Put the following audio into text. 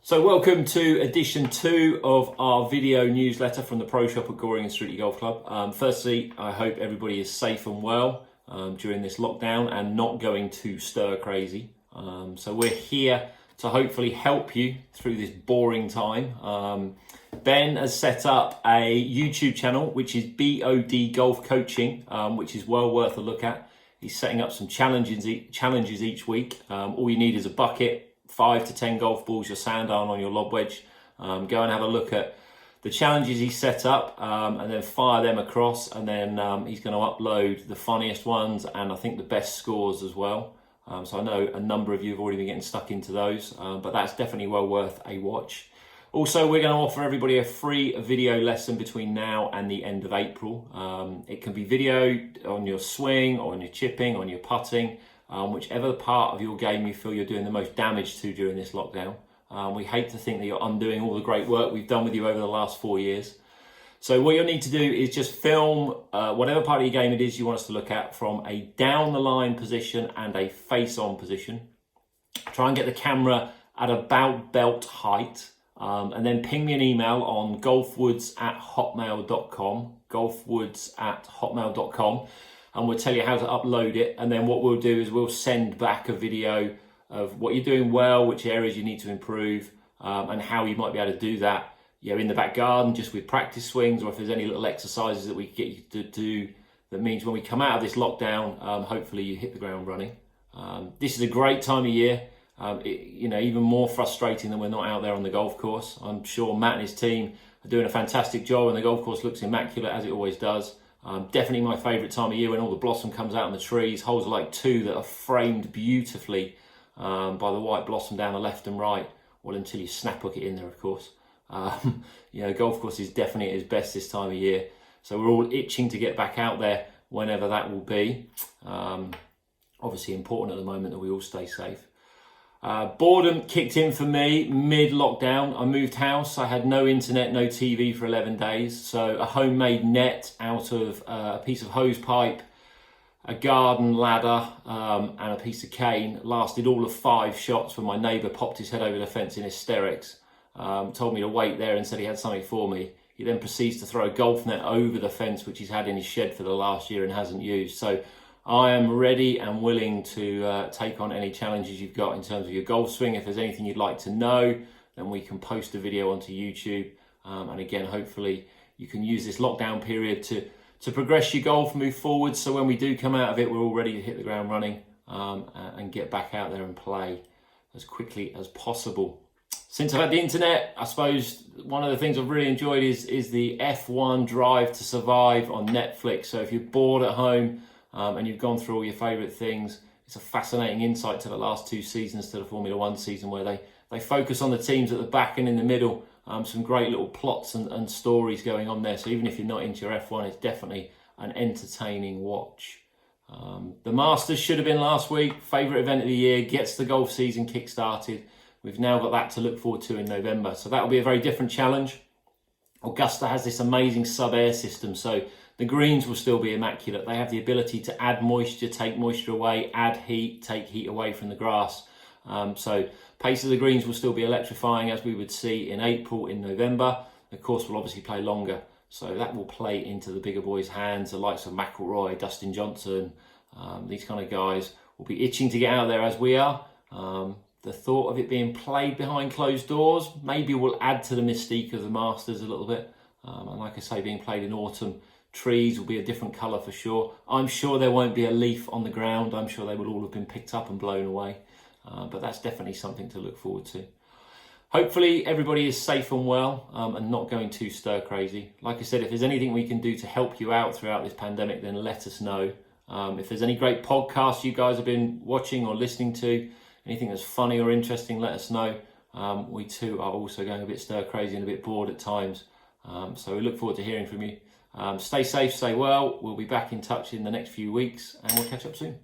So welcome to edition 2 of our video newsletter from the Pro Shop at Goring and Streatley Golf Club. Firstly, I hope everybody is safe and well during this lockdown and not going too stir crazy. So we're here to hopefully help you through this boring time. Ben has set up a YouTube channel, which is BOD Golf Coaching, which is well worth a look at. He's setting up some challenges each week. All you need is a bucket, 5 to 10 golf balls, your sand iron on your lob wedge. Go and have a look at the challenges he's set up and then fire them across, and then he's going to upload the funniest ones and I think the best scores as well. So I know a number of you have already been getting stuck into those, but that's definitely well worth a watch. Also, we're going to offer everybody a free video lesson between now and the end of April. It can be video on your swing, or on your chipping, on your putting, whichever part of your game you feel you're doing the most damage to during this lockdown. We hate to think that you're undoing all the great work we've done with you over the last 4 years. So what you'll need to do is just film whatever part of your game it is you want us to look at from a down the line position and a face on position. Try and get the camera at about belt height. And then ping me an email on golfwoods@hotmail.com, and we'll tell you how to upload it. And then what we'll do is we'll send back a video of what you're doing well, which areas you need to improve, and how you might be able to do that, in the back garden, just with practice swings, or if there's any little exercises that we can get you to do that means when we come out of this lockdown, hopefully you hit the ground running. This is a great time of year. Even more frustrating than we're not out there on the golf course. I'm sure Matt and his team are doing a fantastic job, and the golf course looks immaculate as it always does. Definitely my favourite time of year when all the blossom comes out on the trees. Holes are like 2 that are framed beautifully by the white blossom down the left and right. Well, until you snap hook it in there, of course. Golf course is definitely at its best this time of year. So we're all itching to get back out there whenever that will be. Obviously important at the moment that we all stay safe. Boredom kicked in for me mid-lockdown. I moved house. I had no internet, no TV for 11 days. So a homemade net out of a piece of hose pipe, a garden ladder, and a piece of cane lasted all of 5 shots when my neighbour popped his head over the fence in hysterics. Told me to wait there and said he had something for me. He then proceeds to throw a golf net over the fence, which he's had in his shed for the last year and hasn't used. So I am ready and willing to take on any challenges you've got in terms of your golf swing. If there's anything you'd like to know, then we can post a video onto YouTube. And again, hopefully you can use this lockdown period to progress your golf, move forward. So when we do come out of it, we're all ready to hit the ground running and get back out there and play as quickly as possible. Since I've had the internet, I suppose one of the things I've really enjoyed is the F1 Drive to Survive on Netflix. So if you're bored at home, and you've gone through all your favourite things, it's a fascinating insight to the last 2 seasons to the Formula 1 season, where they focus on the teams at the back and in the middle. Some great little plots and stories going on there. So even if you're not into your F1, it's definitely an entertaining watch. The Masters should have been last week. Favourite event of the year, gets the golf season kick-started. We've now got that to look forward to in November. So that'll be a very different challenge. Augusta has this amazing sub-air system, so the greens will still be immaculate. They have the ability to add moisture, take moisture away, add heat, take heat away from the grass. So pace of the greens will still be electrifying, as we would see in April, in November. The course will obviously play longer, so that will play into the bigger boys' hands. The likes of McIlroy, Dustin Johnson, these kind of guys will be itching to get out there as we are. The thought of it being played behind closed doors maybe will add to the mystique of the Masters a little bit. And like I say, being played in autumn, trees will be a different colour for sure. I'm sure there won't be a leaf on the ground. I'm sure they will all have been picked up and blown away. But that's definitely something to look forward to. Hopefully everybody is safe and well and not going too stir crazy. Like I said, if there's anything we can do to help you out throughout this pandemic, then let us know. If there's any great podcasts you guys have been watching or listening to, anything that's funny or interesting, let us know. We too are also going a bit stir crazy and a bit bored at times. So we look forward to hearing from you. Stay safe, stay well. We'll be back in touch in the next few weeks, and we'll catch up soon.